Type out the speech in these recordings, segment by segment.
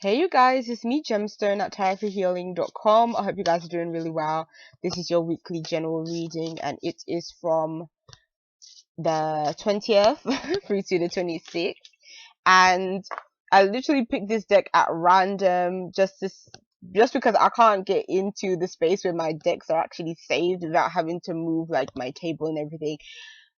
Hey you guys, it's me Gemstone at tarotforhealing.com. I hope you guys are doing really well. This is your weekly general reading and it is from the 20th through to the 26th. And I literally picked this deck at random just because I can't get into the space where my decks are actually saved without having to move like my table and everything,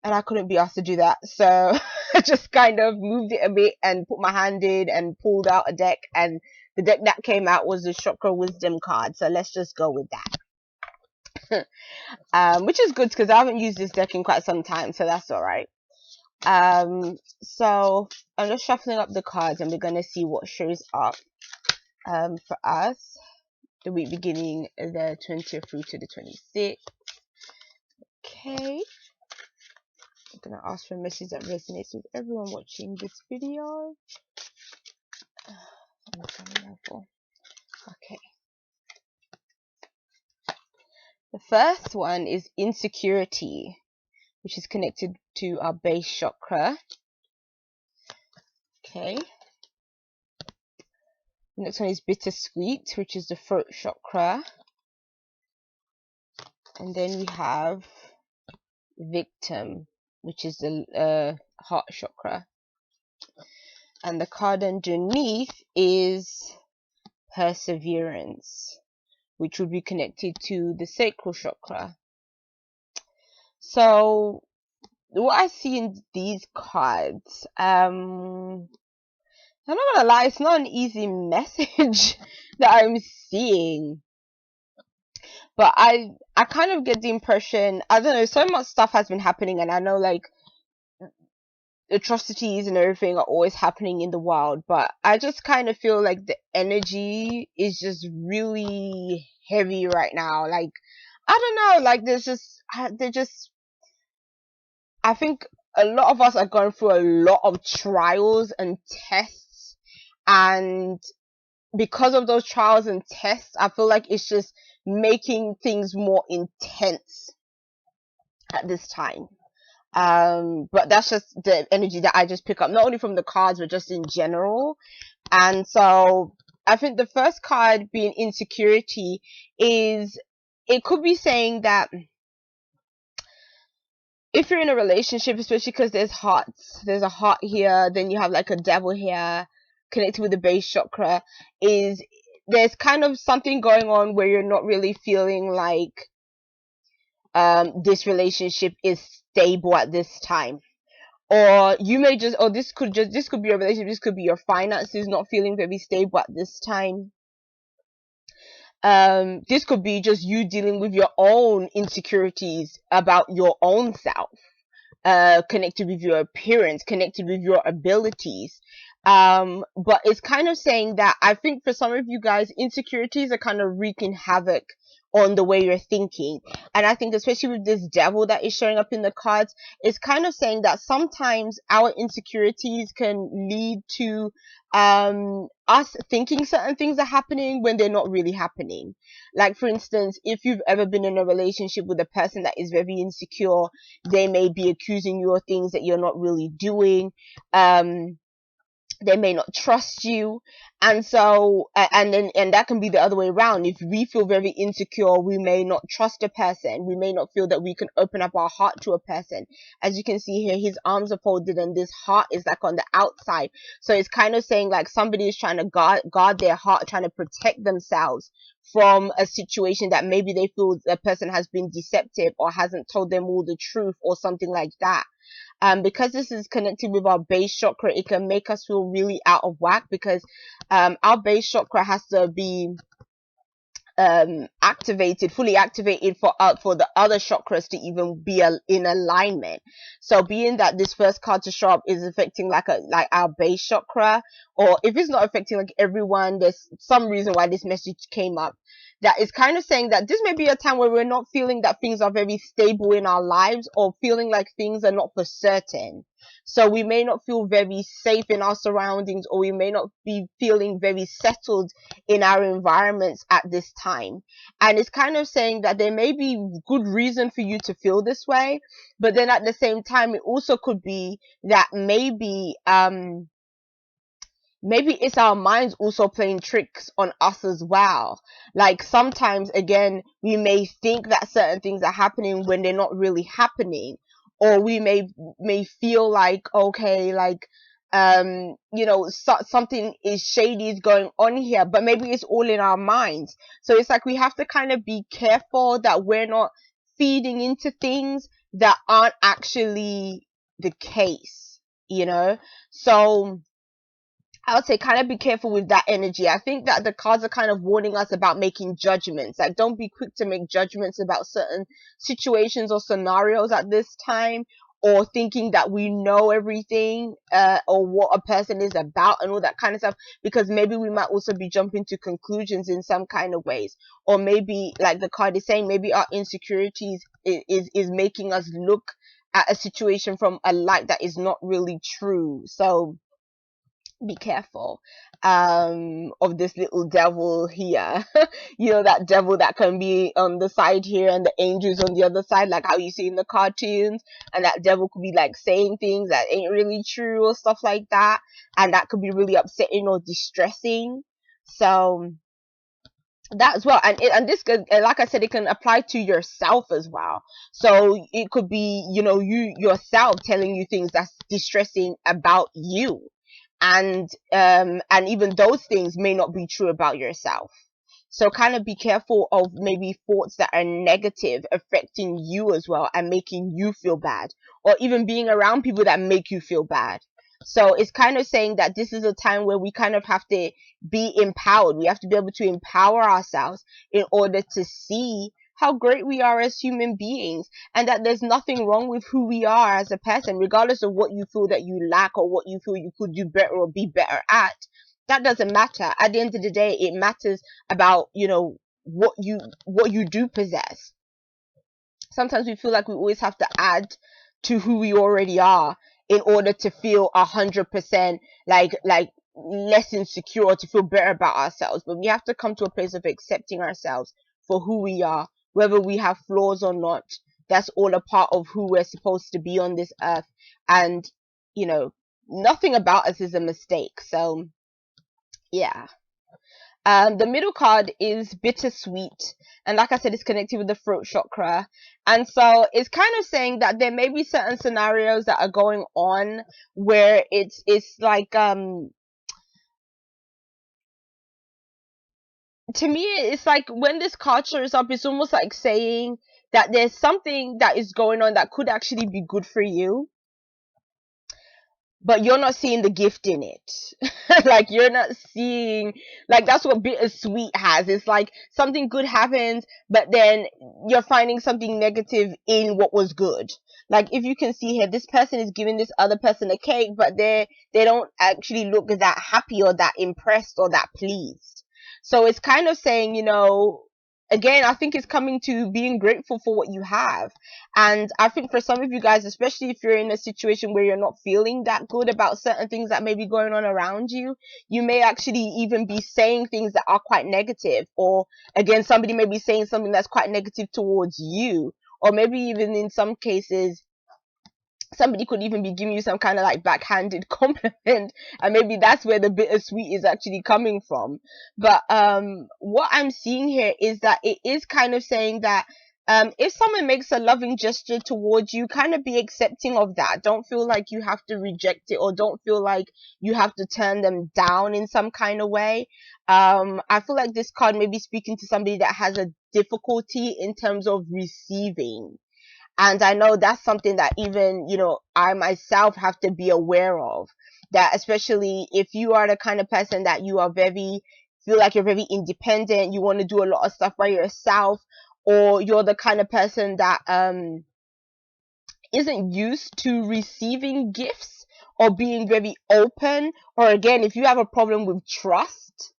and I couldn't be asked to do that. So I just kind of moved it a bit and put my hand in and pulled out a deck, and the deck that came out was the Chakra Wisdom card. So let's just go with that. Which is good because I haven't used this deck in quite some time, so that's all right. So I'm just shuffling up the cards and we're gonna see what shows up for us the week beginning the 20th through to the 26th. Okay. I'm gonna ask for a message that resonates with everyone watching this video. Okay. The first one is insecurity, which is connected to our base chakra. Okay. The next one is bittersweet, which is the throat chakra. And then we have victim, which is the heart chakra. And the card underneath is perseverance, which would be connected to the sacral chakra. So what I see in these cards, I'm not gonna lie, it's not an easy message that I'm seeing, but I kind of get the impression, I don't know, so much stuff has been happening, and I know like atrocities and everything are always happening in the world, but I just kind of feel like the energy is just really heavy right now. Like, I don't know, like I think a lot of us are going through a lot of trials and tests, and because of those trials and tests, I feel like it's just making things more intense at this time. But that's just the energy that I just pick up, not only from the cards but just in general. And so I think the first card, being insecurity, is, it could be saying that if you're in a relationship, especially because there's a heart here, then you have like a devil here connected with the base chakra, is there's kind of something going on where you're not really feeling like this relationship is stable at this time. Or you may just, or this could be a relationship, this could be your finances not feeling very stable at this time. This could be just you dealing with your own insecurities about your own self, connected with your appearance, connected with your abilities. But it's kind of saying that I think for some of you guys, insecurities are kind of wreaking havoc on the way you're thinking. And I think especially with this devil that is showing up in the cards, it's kind of saying that sometimes our insecurities can lead to us thinking certain things are happening when they're not really happening. Like, for instance, if you've ever been in a relationship with a person that is very insecure, they may be accusing you of things that you're not really doing. They may not trust you, and so and that can be the other way around. If we feel very insecure, we may not trust a person, we may not feel that we can open up our heart to a person. As you can see here, his arms are folded and this heart is like on the outside, so it's kind of saying like somebody is trying to guard their heart, trying to protect themselves from a situation that maybe they feel the person has been deceptive or hasn't told them all the truth or something like that. Because this is connected with our base chakra, it can make us feel really out of whack, because our base chakra has to be fully activated for the other chakras to even be in alignment. So being that this first card to show up is affecting like our base chakra, or if it's not affecting like everyone, there's some reason why this message came up, that is kind of saying that this may be a time where we're not feeling that things are very stable in our lives, or feeling like things are not for certain. So we may not feel very safe in our surroundings, or we may not be feeling very settled in our environments at this time. And it's kind of saying that there may be good reason for you to feel this way, but then at the same time, it also could be that maybe maybe it's our minds also playing tricks on us as well. Like sometimes, again, we may think that certain things are happening when they're not really happening, or we may feel like, okay, like, something is shady is going on here, but maybe it's all in our minds. So it's like we have to kind of be careful that we're not feeding into things that aren't actually the case, you know? So I would say kind of be careful with that energy. I think that the cards are kind of warning us about making judgments. Like, don't be quick to make judgments about certain situations or scenarios at this time, or thinking that we know everything, or what a person is about and all that kind of stuff, because maybe we might also be jumping to conclusions in some kind of ways. Or maybe, like the card is saying, maybe our insecurities is making us look at a situation from a light that is not really true. So be careful of this little devil here. That devil that can be on the side here and the angels on the other side, like how you see in the cartoons. And that devil could be like saying things that ain't really true or stuff like that, and that could be really upsetting or distressing. So that as well. And this could, like I said, it can apply to yourself as well. So it could be, you yourself telling you things that's distressing about you, and even those things may not be true about yourself. So kind of be careful of maybe thoughts that are negative affecting you as well and making you feel bad, or even being around people that make you feel bad. So it's kind of saying that this is a time where we kind of have to be empowered. We have to be able to empower ourselves in order to see how great we are as human beings, and that there's nothing wrong with who we are as a person, regardless of what you feel that you lack or what you feel you could do better or be better at. That doesn't matter. At the end of the day, it matters about, what you do possess. Sometimes we feel like we always have to add to who we already are in order to feel 100% like less insecure, or to feel better about ourselves. But we have to come to a place of accepting ourselves for who we are, whether we have flaws or not. That's all a part of who we're supposed to be on this earth. And nothing about us is a mistake. So yeah. The middle card is bittersweet, and like I said, it's connected with the throat chakra. And so it's kind of saying that there may be certain scenarios that are going on where it's like, to me, it's like when this card shows up, it's almost like saying that there's something that is going on that could actually be good for you, but you're not seeing the gift in it. Like, you're not seeing, like, that's what bittersweet has. It's like something good happens, but then you're finding something negative in what was good. Like, if you can see here, this person is giving this other person a cake, but they don't actually look that happy or that impressed or that pleased. So it's kind of saying, again, I think it's coming to being grateful for what you have. And I think for some of you guys, especially if you're in a situation where you're not feeling that good about certain things that may be going on around you, you may actually even be saying things that are quite negative. Or again, somebody may be saying something that's quite negative towards you. Or maybe even in some cases, somebody could even be giving you some kind of like backhanded compliment, and maybe that's where the bittersweet is actually coming from. But what I'm seeing here is that it is kind of saying that if someone makes a loving gesture towards you, kind of be accepting of that. Don't feel like you have to reject it, or don't feel like you have to turn them down in some kind of way. I feel like this card may be speaking to somebody that has a difficulty in terms of receiving. And I know that's something that even, I myself have to be aware of. That especially if you are the kind of person that you are feel like you're very independent, you want to do a lot of stuff by yourself, or you're the kind of person that isn't used to receiving gifts or being very open, or again, if you have a problem with trust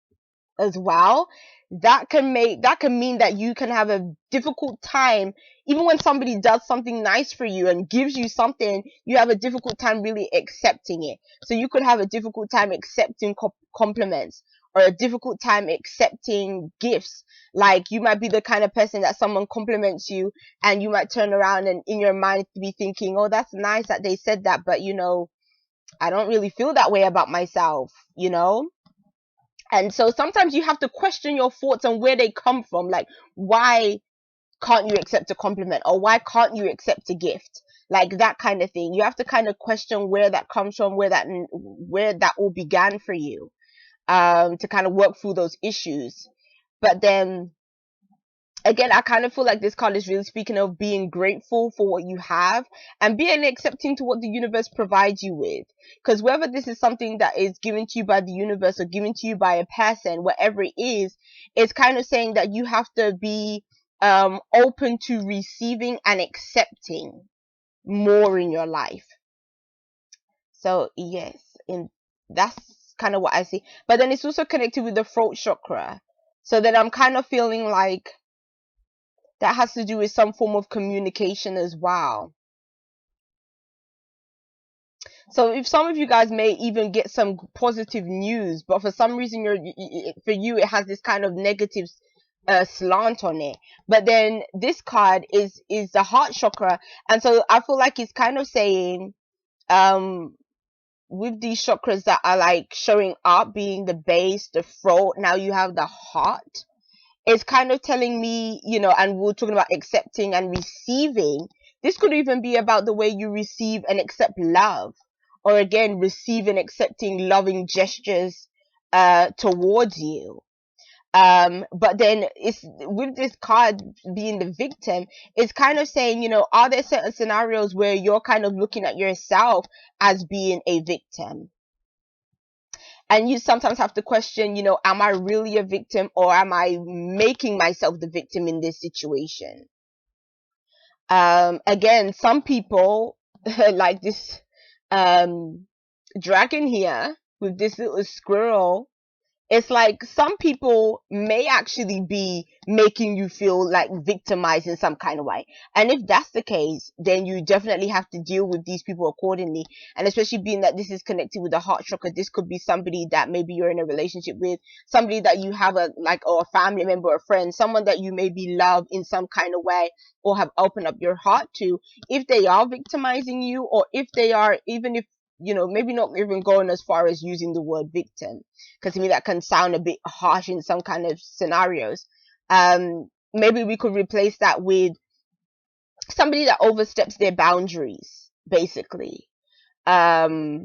as well, that can mean that you can have a difficult time. Even when somebody does something nice for you and gives you something, you have a difficult time really accepting it. So you could have a difficult time accepting compliments, or a difficult time accepting gifts. Like, you might be the kind of person that someone compliments you, and you might turn around and in your mind be thinking, oh, that's nice that they said that, but I don't really feel that way about myself, you know? And so sometimes you have to question your thoughts and where they come from. Like, why can't you accept a compliment, or why can't you accept a gift? Like that kind of thing. You have to kind of question where that comes from, where that all began for you, to kind of work through those issues. But then again, I kind of feel like this card is really speaking of being grateful for what you have and being accepting to what the universe provides you with. Because whether this is something that is given to you by the universe or given to you by a person, whatever it is, it's kind of saying that you have to be open to receiving and accepting more in your life. So yes, in that's kind of what I see. But then it's also connected with the throat chakra. So then I'm kind of feeling like that has to do with some form of communication as well. So if some of you guys may even get some positive news, but for some reason for you it has this kind of negative slant on it. But then this card is the heart chakra, and so I feel like it's kind of saying, um with these chakras that are like showing up, being the base, the throat, now you have the heart. It's kind of telling me, and we're talking about accepting and receiving. This could even be about the way you receive and accept love, or again, receive and accepting loving gestures towards you. But then it's with this card being the victim, it's kind of saying, are there certain scenarios where you're kind of looking at yourself as being a victim? And you sometimes have to question, am I really a victim, or am I making myself the victim in this situation? Again, some people like this dragon here with this little squirrel. It's like some people may actually be making you feel like victimized in some kind of way. And if that's the case, then you definitely have to deal with these people accordingly. And especially being that this is connected with the heart chakra, this could be somebody that maybe you're in a relationship with, somebody that you have or a family member or a friend, someone that you maybe love in some kind of way or have opened up your heart to. If they are victimizing you, or if they are, even if, maybe not even going as far as using the word victim, because to me that can sound a bit harsh in some kind of scenarios. Maybe we could replace that with somebody that oversteps their boundaries, basically. If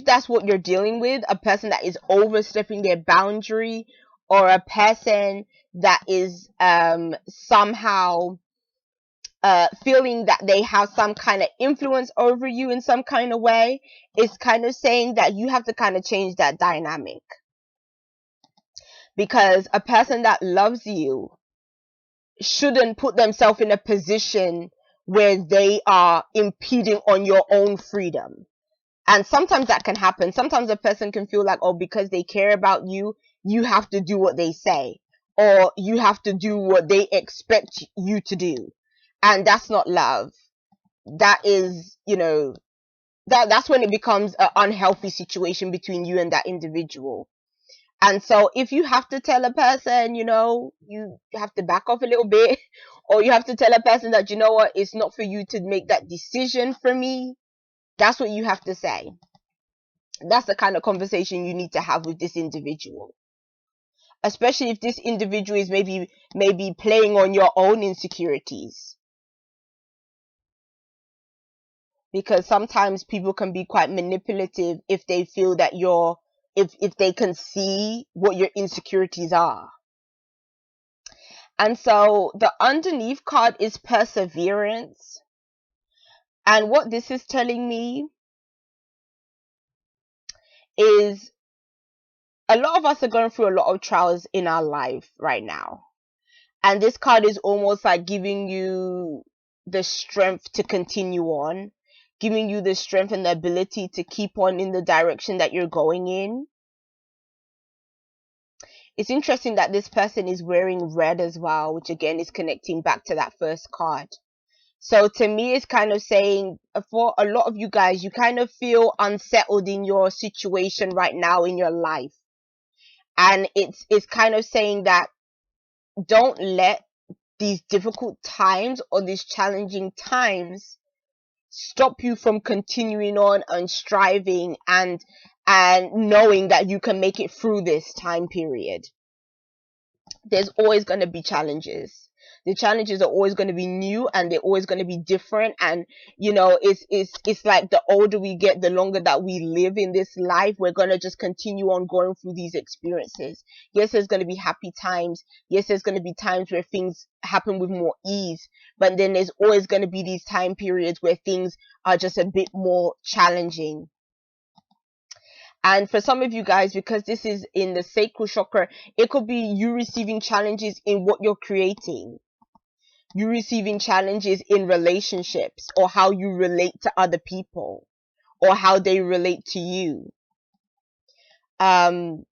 that's what you're dealing with, a person that is overstepping their boundary, or a person that is somehow feeling that they have some kind of influence over you in some kind of way, is kind of saying that you have to kind of change that dynamic. Because a person that loves you shouldn't put themselves in a position where they are impeding on your own freedom. And sometimes that can happen. Sometimes a person can feel like, oh, because they care about you, you have to do what they say, or you have to do what they expect you to do. And that's not love. That is, that's when it becomes an unhealthy situation between you and that individual. And so if you have to tell a person, you have to back off a little bit, or you have to tell a person that, you know what, it's not for you to make that decision for me, that's what you have to say. That's the kind of conversation you need to have with this individual. Especially if this individual is maybe playing on your own insecurities. Because sometimes people can be quite manipulative if they feel that if they can see what your insecurities are. And so the underneath card is perseverance. And what this is telling me is a lot of us are going through a lot of trials in our life right now. And this card is almost like giving you the strength to continue on, giving you the strength and the ability to keep on in the direction that you're going in. It's interesting that this person is wearing red as well, which again is connecting back to that first card. So to me, it's kind of saying, for a lot of you guys, you kind of feel unsettled in your situation right now in your life. And it's kind of saying that don't let these difficult times or these challenging times stop you from continuing on and striving and knowing that you can make it through this time period. There's always going to be challenges. The challenges are always going to be new, and they're always going to be different. And it's like the older we get, the longer that we live in this life, we're going to just continue on going through these experiences. Yes, there's going to be happy times. Yes, there's going to be times where things happen with more ease, but then there's always going to be these time periods where things are just a bit more challenging. And for some of you guys, because this is in the sacral chakra, it could be you receiving challenges in what you're creating. You receiving challenges in relationships, or how you relate to other people, or how they relate to you. Also,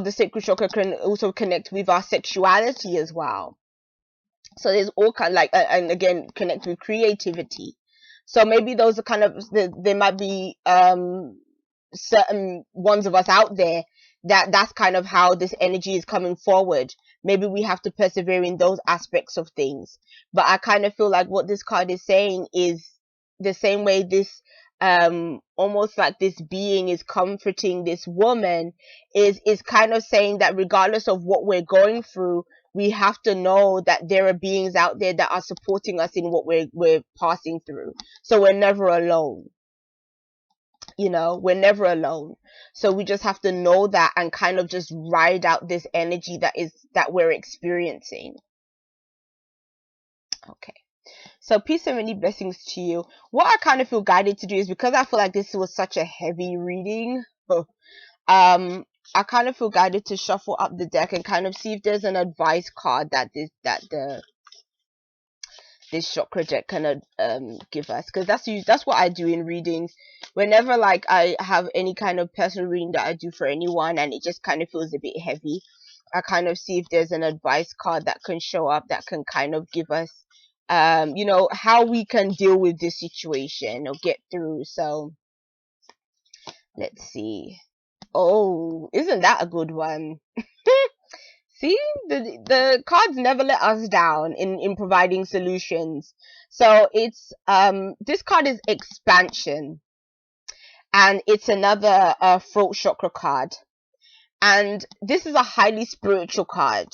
the sacral chakra can also connect with our sexuality as well. So there's all kind of and again, connect with creativity. So maybe those are kind of, there might be certain ones of us out there that's kind of how this energy is coming forward. Maybe we have to persevere in those aspects of things. But I kind of feel like what this card is saying is the same way this almost like this being is comforting this woman, is kind of saying that regardless of what we're going through, we have to know that there are beings out there that are supporting us in what we're passing through. So we're never alone. We're never alone. So we just have to know that and kind of just ride out this energy that we're experiencing. Okay. So peace and many blessings to you. What I kind of feel guided to do is, because I feel like this was such a heavy reading, I kind of feel guided to shuffle up the deck and kind of see if there's an advice card that this chakra deck can give us, because that's what I do in readings. Whenever like I have any kind of personal reading that I do for anyone and it just kind of feels a bit heavy, I kind of see if there's an advice card that can show up that can kind of give us how we can deal with this situation or get through. So let's see. Oh, isn't that a good one? See, the cards never let us down in providing solutions. So it's this card is expansion, and it's another throat chakra card, and this is a highly spiritual card.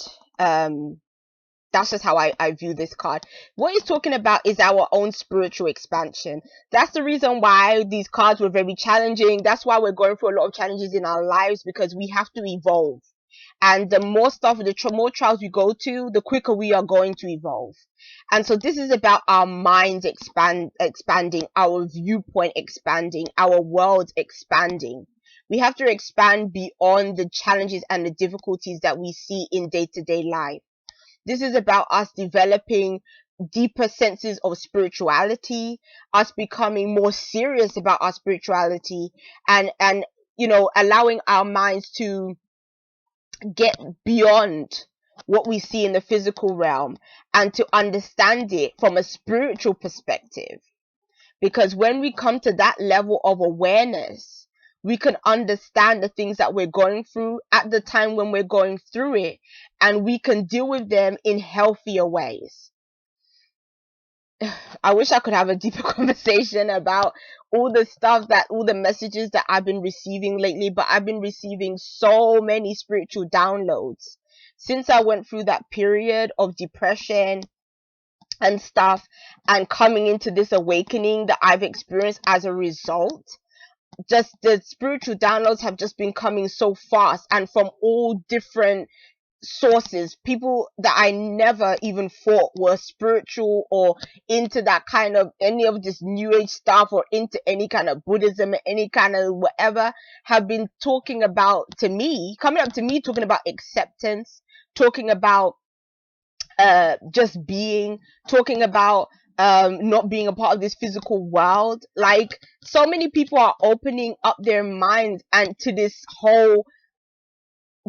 That's just how I view this card. What it's talking about is our own spiritual expansion. That's the reason why these cards were very challenging. That's why we're going through a lot of challenges in our lives, because we have to evolve. And the more stuff, the more trials we go to, the quicker we are going to evolve. And so this is about our minds expanding, our viewpoint expanding, our world expanding. We have to expand beyond the challenges and the difficulties that we see in day-to-day life. This is about us developing deeper senses of spirituality, us becoming more serious about our spirituality, and allowing our minds to get beyond what we see in the physical realm and to understand it from a spiritual perspective. Because when we come to that level of awareness, we can understand the things that we're going through at the time when we're going through it, and we can deal with them in healthier ways. I wish I could have a deeper conversation about all the messages that I've been receiving lately, but I've been receiving so many spiritual downloads since I went through that period of depression and stuff, and coming into this awakening that I've experienced as a result. Just the spiritual downloads have just been coming so fast, and from all different sources, people that I never even thought were spiritual or into that kind of any of this new age stuff or into any kind of Buddhism, any kind of whatever, have been coming up to me talking about acceptance, talking about just being, talking about not being a part of this physical world. Like, so many people are opening up their minds and to this whole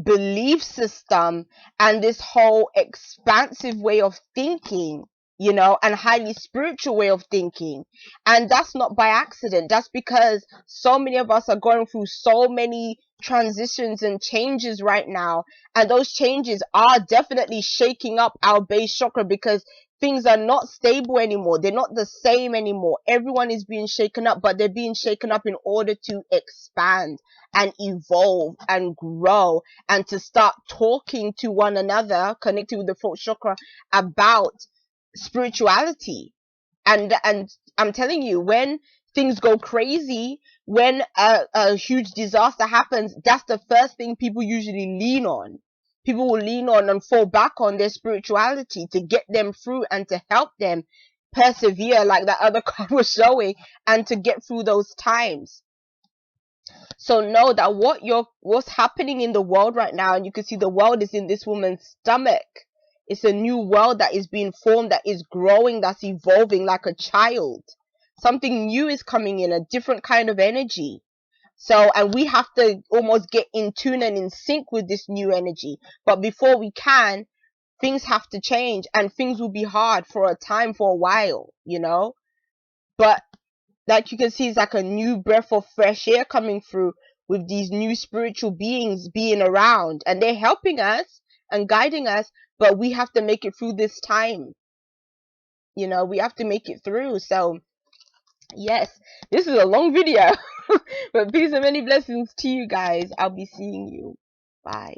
belief system and this whole expansive way of thinking, and highly spiritual way of thinking. And that's not by accident. That's because so many of us are going through so many transitions and changes right now, and those changes are definitely shaking up our base chakra, because things are not stable anymore. They're not the same anymore. Everyone is being shaken up, but they're being shaken up in order to expand and evolve and grow, and to start talking to one another, connecting with the throat chakra, about spirituality. And I'm telling you, when things go crazy, when a huge disaster happens, that's the first thing people usually lean on. People will lean on and fall back on their spirituality to get them through and to help them persevere, like that other card was showing, and to get through those times. So know that what's happening in the world right now, and you can see the world is in this woman's stomach. It's a new world that is being formed, that is growing, that's evolving like a child. Something new is coming in, a different kind of energy. So, and we have to almost get in tune and in sync with this new energy. But before we can, things have to change, and things will be hard for a time, for a while, you know. But like you can see, it's like a new breath of fresh air coming through, with these new spiritual beings being around, and they're helping us and guiding us, but we have to make it through this time. You know, we have to make it through. So yes, this is a long video. But peace and many blessings to you guys. I'll be seeing you. Bye.